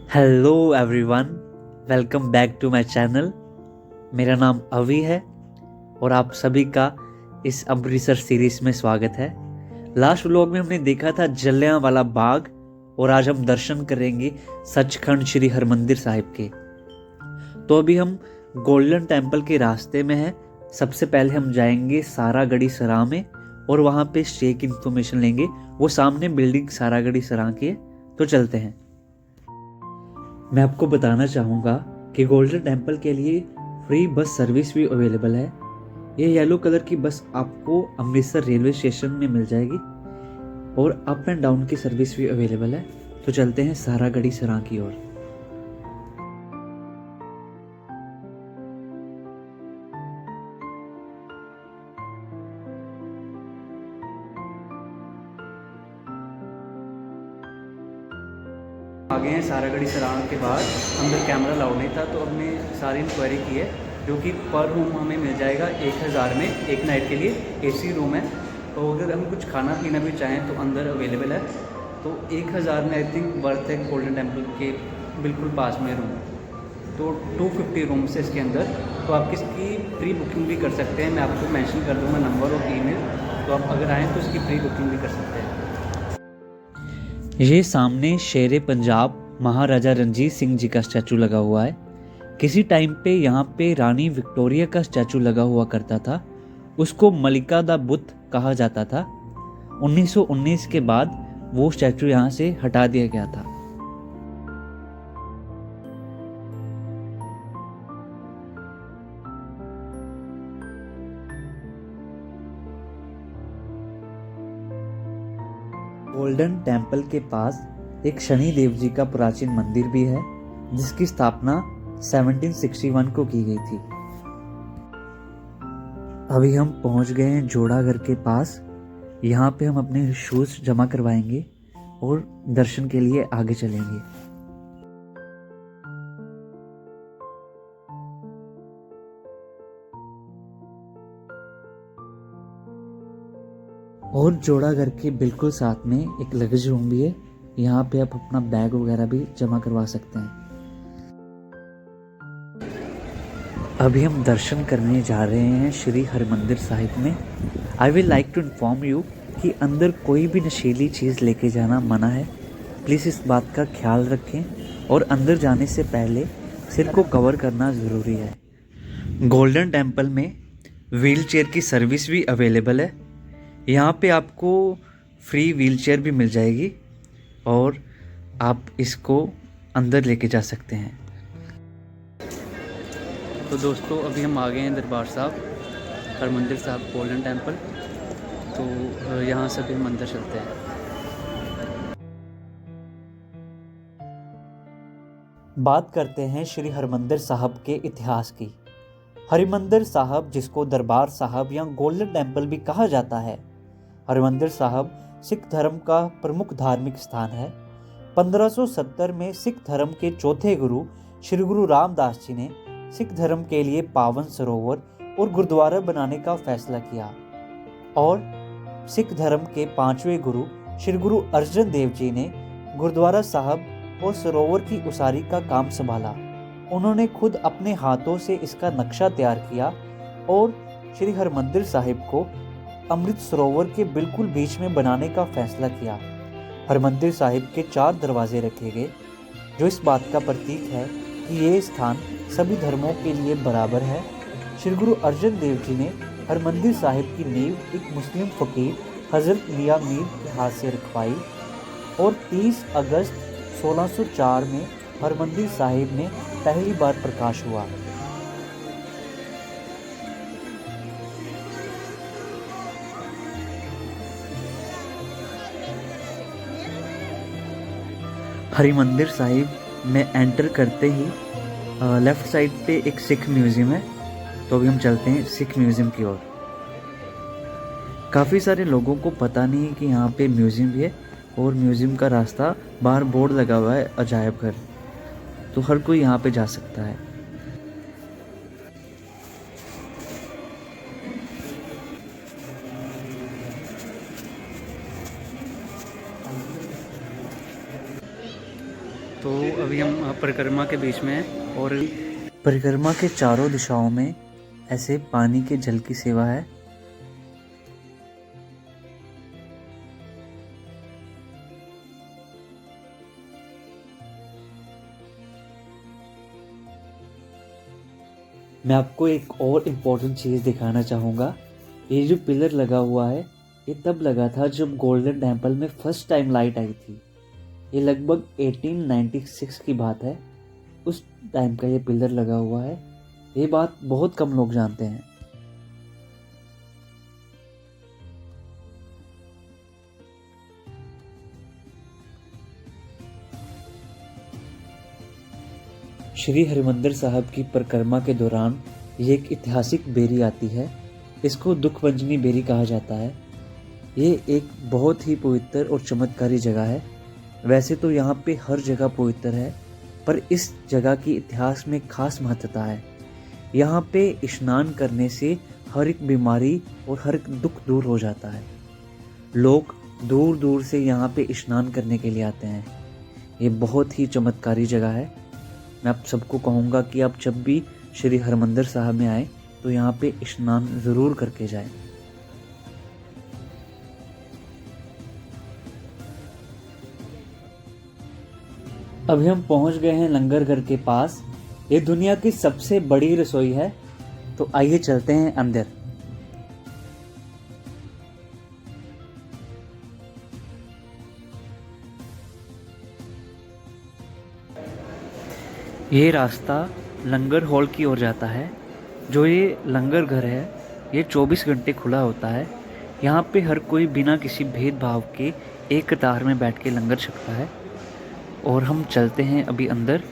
Hello everyone, welcome back to my channel. मेरा नाम अवी है और आप सभी का इस अमृतसर सीरीज में स्वागत है। लास्ट व्लॉग में हमने देखा था जलियांवाला बाग और आज हम दर्शन करेंगे सचखंड श्री हरमंदिर साहिब के। तो अभी हम गोल्डन टेम्पल के रास्ते में हैं। सबसे पहले हम जाएंगे सारागढ़ी सराय में और वहाँ पे स्टे की इंफॉर्मेशन लेंगे। वो सामने बिल्डिंग सारागढ़ी सराय की है। तो चलते हैं। मैं आपको बताना चाहूँगा कि गोल्डन टेम्पल के लिए फ्री बस सर्विस भी अवेलेबल है। ये येलो कलर की बस आपको अमृतसर रेलवे स्टेशन में मिल जाएगी और अप एंड डाउन की सर्विस भी अवेलेबल है। तो चलते हैं सारागढ़ी सराय की ओर। आ गए हैं सारागढ़ी सराय के बाद। अंदर कैमरा अलाउड नहीं था तो हमने सारी इंक्वायरी की है, जो कि पर रूम हमें मिल जाएगा 1000 में एक नाइट के लिए। एसी रूम है। तो अगर हम कुछ खाना पीना भी चाहें तो अंदर अवेलेबल है। तो 1000 में आई थिंक वर्थ है गोल्डन टेम्पल के बिल्कुल पास में रूम। तो 250 रूम्स है इसके अंदर। तो आप इसकी प्री बुकिंग भी कर सकते हैं। मैं आपको मेंशन कर दूँगा नंबर और ईमेल। तो आप अगर आएँ तो इसकी प्री बुकिंग भी कर सकते हैं। ये सामने शेरे पंजाब महाराजा रणजीत सिंह जी का स्टैचू लगा हुआ है। किसी टाइम पे यहाँ पे रानी विक्टोरिया का स्टैचू लगा हुआ करता था। उसको मलिका दा बुत कहा जाता था। 1919 के बाद वो स्टैचू यहाँ से हटा दिया गया था। गोल्डन टेम्पल के पास एक शनि देव जी का प्राचीन मंदिर भी है, जिसकी स्थापना 1761 को की गई थी। अभी हम पहुंच गए हैं जोड़ाघर के पास। यहाँ पे हम अपने शूज जमा करवाएंगे और दर्शन के लिए आगे चलेंगे। और जोड़ाघर के बिल्कुल साथ में एक लगेज रूम भी है। यहाँ पे आप अपना बैग वगैरह भी जमा करवा सकते हैं। अभी हम दर्शन करने जा रहे हैं श्री हरमंदिर साहिब में। I will like to inform you कि अंदर कोई भी नशीली चीज़ लेके जाना मना है। प्लीज़ इस बात का ख्याल रखें और अंदर जाने से पहले सिर को कवर करना ज़रूरी है। गोल्डन टेम्पल में व्हील चेयर की सर्विस भी अवेलेबल है। यहाँ पे आपको फ्री व्हील चेयर भी मिल जाएगी और आप इसको अंदर लेके जा सकते हैं। तो दोस्तों अभी हम आ गए हैं दरबार साहब हरमंदिर साहब गोल्डन टेम्पल। तो यहाँ से भी हम अंदर चलते हैं। बात करते हैं श्री हरमंदिर साहब के इतिहास की। हरमंदिर साहब, जिसको दरबार साहब या गोल्डन टेम्पल भी कहा जाता है, हरमंदिर साहब सिख धर्म का प्रमुख धार्मिक स्थान है। 1570 में सिख धर्म के चौथे गुरु श्री गुरु रामदास जी ने सिख धर्म के लिए पावन सरोवर और गुरुद्वारा बनाने का फैसला किया और सिख धर्म के 5वें गुरु श्री गुरु अर्जन देव जी ने गुरुद्वारा साहब और सरोवर की उसारी का काम संभाला। उन्होंने खुद अपने हाथों से इसका नक्शा तैयार किया और श्री हरमंदिर साहिब को अमृत सरोवर के बिल्कुल बीच में बनाने का फैसला किया। हरमंदिर साहिब के 4 दरवाजे रखे गए, जो इस बात का प्रतीक है कि ये स्थान सभी धर्मों के लिए बराबर है। श्री गुरु अर्जन देव जी ने हरमंदिर साहिब की नींव एक मुस्लिम फकीर हजरत मियां मीर के हाथ से रखवाई और 30 अगस्त 1604 में हरमंदिर साहिब में पहली बार प्रकाश हुआ। हरिमंदिर साहिब में एंटर करते ही लेफ़्ट साइड पे एक सिख म्यूज़ियम है। तो अभी हम चलते हैं सिख म्यूज़ियम की ओर। काफ़ी सारे लोगों को पता नहीं है कि यहाँ पे म्यूज़ियम भी है और म्यूज़ियम का रास्ता बाहर बोर्ड लगा हुआ है अजायब घर। तो हर कोई यहाँ पे जा सकता है। तो अभी हम परिक्रमा के बीच में हैं और परिक्रमा के चारों दिशाओं में ऐसे पानी के जल की सेवा है। मैं आपको एक और इम्पोर्टेंट चीज़ दिखाना चाहूँगा। ये जो पिलर लगा हुआ है ये तब लगा था जब गोल्डन टेम्पल में फर्स्ट टाइम लाइट आई थी। ये लगभग 1896 की बात है। उस टाइम का ये पिलर लगा हुआ है। ये बात बहुत कम लोग जानते हैं। श्री हरिमंदिर साहब की परिक्रमा के दौरान ये एक ऐतिहासिक बेरी आती है। इसको दुखभंजनी बेरी कहा जाता है। ये एक बहुत ही पवित्र और चमत्कारी जगह है। वैसे तो यहाँ पे हर जगह पवित्र है, पर इस जगह की इतिहास में खास महत्वता है। यहाँ पे स्नान करने से हर एक बीमारी और हर एक दुख दूर हो जाता है। लोग दूर दूर से यहाँ पे स्नान करने के लिए आते हैं। ये बहुत ही चमत्कारी जगह है। मैं आप सबको कहूँगा कि आप जब भी श्री हरिमंदिर साहब में आए तो यहाँ पे स्नान ज़रूर करके जाएं। अभी हम पहुँच गए हैं लंगर घर के पास। ये दुनिया की सबसे बड़ी रसोई है, तो आइए चलते हैं अंदर। ये रास्ता लंगर हॉल की ओर जाता है। जो ये लंगर घर है ये 24 घंटे खुला होता है। यहाँ पे हर कोई बिना किसी भेदभाव के एक कतार में बैठ के लंगर छकता है। और हम चलते हैं अभी अंदर।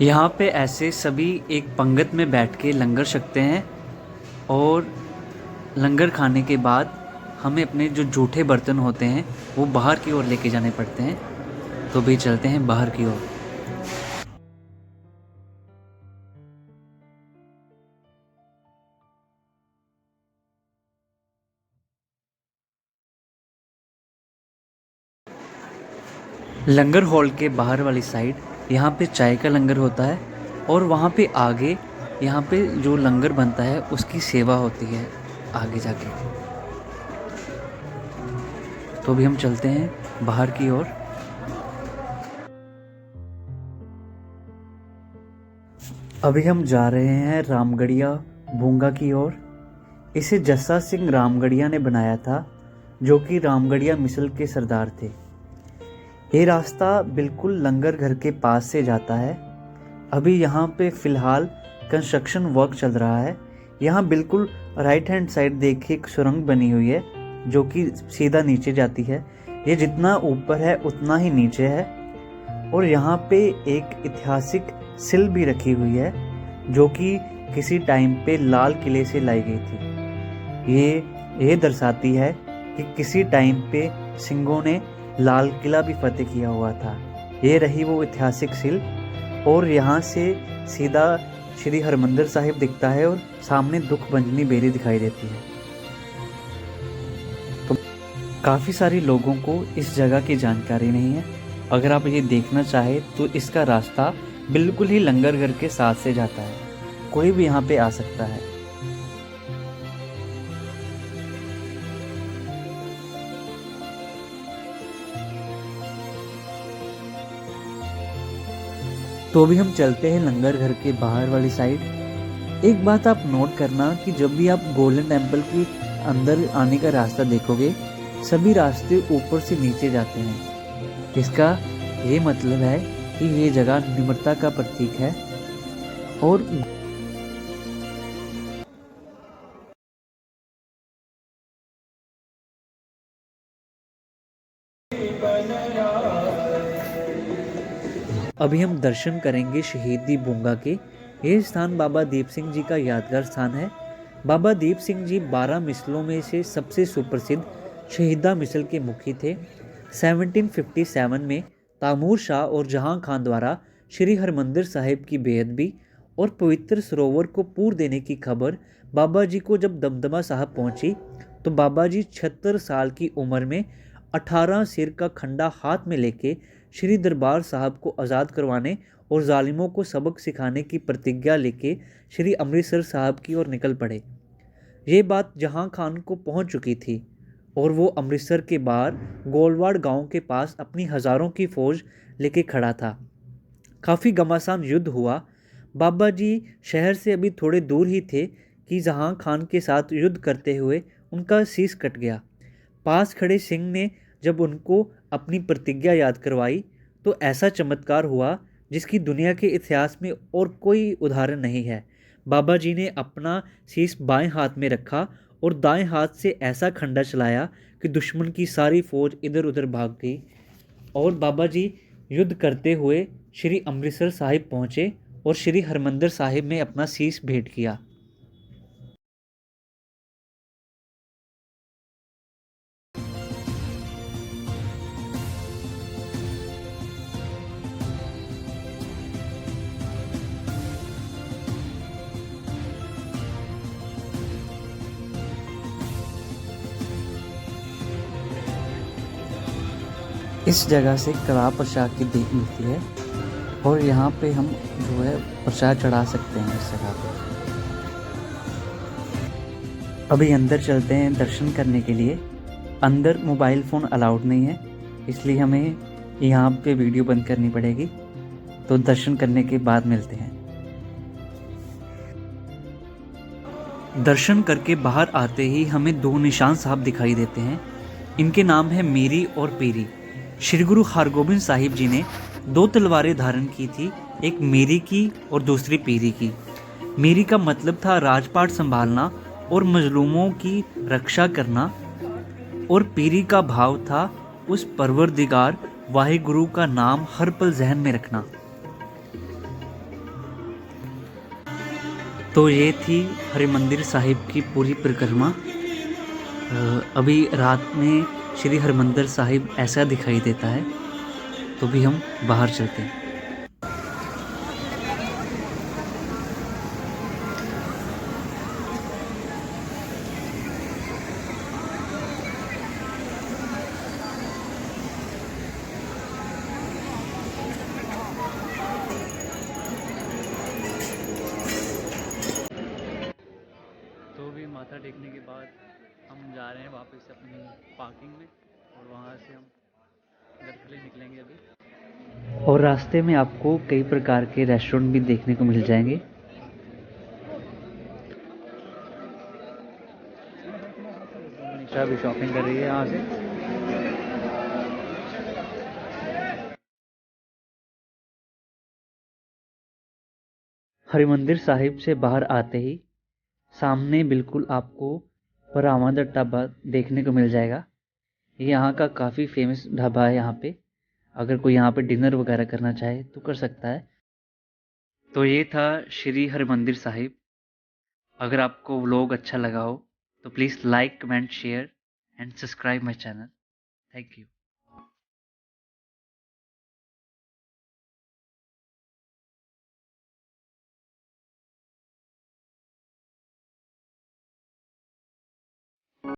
यहाँ पे ऐसे सभी एक पंगत में बैठ के लंगर छकते हैं और लंगर खाने के बाद हमें अपने जो जूठे बर्तन होते हैं वो बाहर की ओर लेके जाने पड़ते हैं। तो भी चलते हैं बाहर की ओर। लंगर हॉल के बाहर वाली साइड यहाँ पे चाय का लंगर होता है और वहाँ पे आगे यहाँ पे जो लंगर बनता है उसकी सेवा होती है आगे जाके। तो भी हम चलते हैं बाहर की ओर। अभी हम जा रहे हैं रामगढ़िया भूंगा की ओर। इसे जस्सा सिंह रामगढ़िया ने बनाया था, जो कि रामगढ़िया मिसल के सरदार थे। ये रास्ता बिल्कुल लंगर घर के पास से जाता है। अभी यहाँ पे फ़िलहाल कंस्ट्रक्शन वर्क चल रहा है। यहाँ बिल्कुल राइट हैंड साइड देखिए एक सुरंग बनी हुई है जो कि सीधा नीचे जाती है। ये जितना ऊपर है उतना ही नीचे है। और यहाँ पे एक ऐतिहासिक सिल भी रखी हुई है जो कि किसी टाइम पे लाल किले से लाई गई थी। ये दर्शाती है कि किसी टाइम पे सिंहों ने लाल किला भी फतेह किया हुआ था। ये रही वो ऐतिहासिक सिल। और यहाँ से सीधा श्री हरिमंदिर साहिब दिखता है और सामने दुखभंजनी बेरी दिखाई देती है। तो काफ़ी सारे लोगों को इस जगह की जानकारी नहीं है। अगर आप ये देखना चाहे तो इसका रास्ता बिल्कुल ही लंगर घर के साथ से जाता है। कोई भी यहाँ पे आ सकता है। तो भी हम चलते हैं लंगर घर के बाहर वाली साइड। एक बात आप नोट करना कि जब भी आप गोल्डन टेम्पल की अंदर आने का रास्ता देखोगे, सभी रास्ते ऊपर से नीचे जाते हैं। इसका ये मतलब है कि ये जगह निम्रता का प्रतीक है। और अभी हम दर्शन करेंगे शहीदी भूंगा के। ये स्थान बाबा दीप सिंह जी का यादगार स्थान है। बाबा दीप सिंह जी 12 मिसलों में से सबसे सुप्रसिद्ध शहीदा मिसल के मुखी थे। 1757 में तैमूर शाह और जहां खान द्वारा श्री हरमंदिर साहिब की बेअदबी और पवित्र सरोवर को पूर देने की खबर बाबा जी को जब दमदमा साहब पहुंची तो बाबा जी 76 साल की उम्र में 18 सिर का खंडा हाथ में लेके श्री दरबार साहब को आज़ाद करवाने और जालिमों को सबक सिखाने की प्रतिज्ञा लेके श्री अमृतसर साहब की ओर निकल पड़े। ये बात जहां खान को पहुंच चुकी थी और वो अमृतसर के बाहर गोलवाड़ गांव के पास अपनी हज़ारों की फौज लेके खड़ा था। काफ़ी घमासान युद्ध हुआ। बाबा जी शहर से अभी थोड़े दूर ही थे कि जहां खान के साथ युद्ध करते हुए उनका शीश कट गया। पास खड़े सिंह ने जब उनको अपनी प्रतिज्ञा याद करवाई तो ऐसा चमत्कार हुआ जिसकी दुनिया के इतिहास में और कोई उदाहरण नहीं है। बाबा जी ने अपना शीश बाएं हाथ में रखा और दाएं हाथ से ऐसा खंडा चलाया कि दुश्मन की सारी फौज इधर उधर भाग गई और बाबा जी युद्ध करते हुए श्री अमृतसर साहिब पहुँचे और श्री हरमंदिर साहिब में अपना शीश भेंट किया। इस जगह से कड़ाह प्रसाद की देख मिलती है और यहाँ पे हम जो है प्रसाद चढ़ा सकते हैं इस जगह पे। अभी अंदर चलते हैं दर्शन करने के लिए। अंदर मोबाइल फ़ोन अलाउड नहीं है, इसलिए हमें यहाँ पे वीडियो बंद करनी पड़ेगी। तो दर्शन करने के बाद मिलते हैं। दर्शन करके बाहर आते ही हमें दो निशान साहब दिखाई देते हैं। इनके नाम है मीरी और पीरी। श्री गुरु हरगोबिंद साहिब जी ने दो तलवारें धारण की थी, एक मीरी की और दूसरी पीरी की। मीरी का मतलब था राजपाट संभालना और मजलूमों की रक्षा करना और पीरी का भाव था उस परवरदिगार वाहिगुरु का नाम हर पल जहन में रखना। तो ये थी हरिमंदिर साहिब की पूरी परिक्रमा। अभी रात में श्री हरमंदिर साहिब ऐसा दिखाई देता है। तो भी हम बाहर चलते हैं। तो भी माथा टेकने के बाद हम जा रहे हैं वापस अपनी पार्किंग में और वहाँ से हम घर के लिए निकलेंगे अभी। और रास्ते में आपको कई प्रकार के रेस्टोरेंट भी देखने को मिल जाएंगे। निशा भी शॉपिंग कर रही है यहाँ से। हरिमंदिर साहिब से बाहर आते ही सामने बिल्कुल आपको परामद ढाबा देखने को मिल जाएगा। ये यहाँ का काफ़ी फेमस ढाबा है। यहाँ पे अगर कोई यहाँ पे डिनर वगैरह करना चाहे तो कर सकता है। तो ये था श्री हरमंदिर साहिब। अगर आपको व्लॉग अच्छा लगा हो तो please like, comment, share and subscribe my channel. Thank you.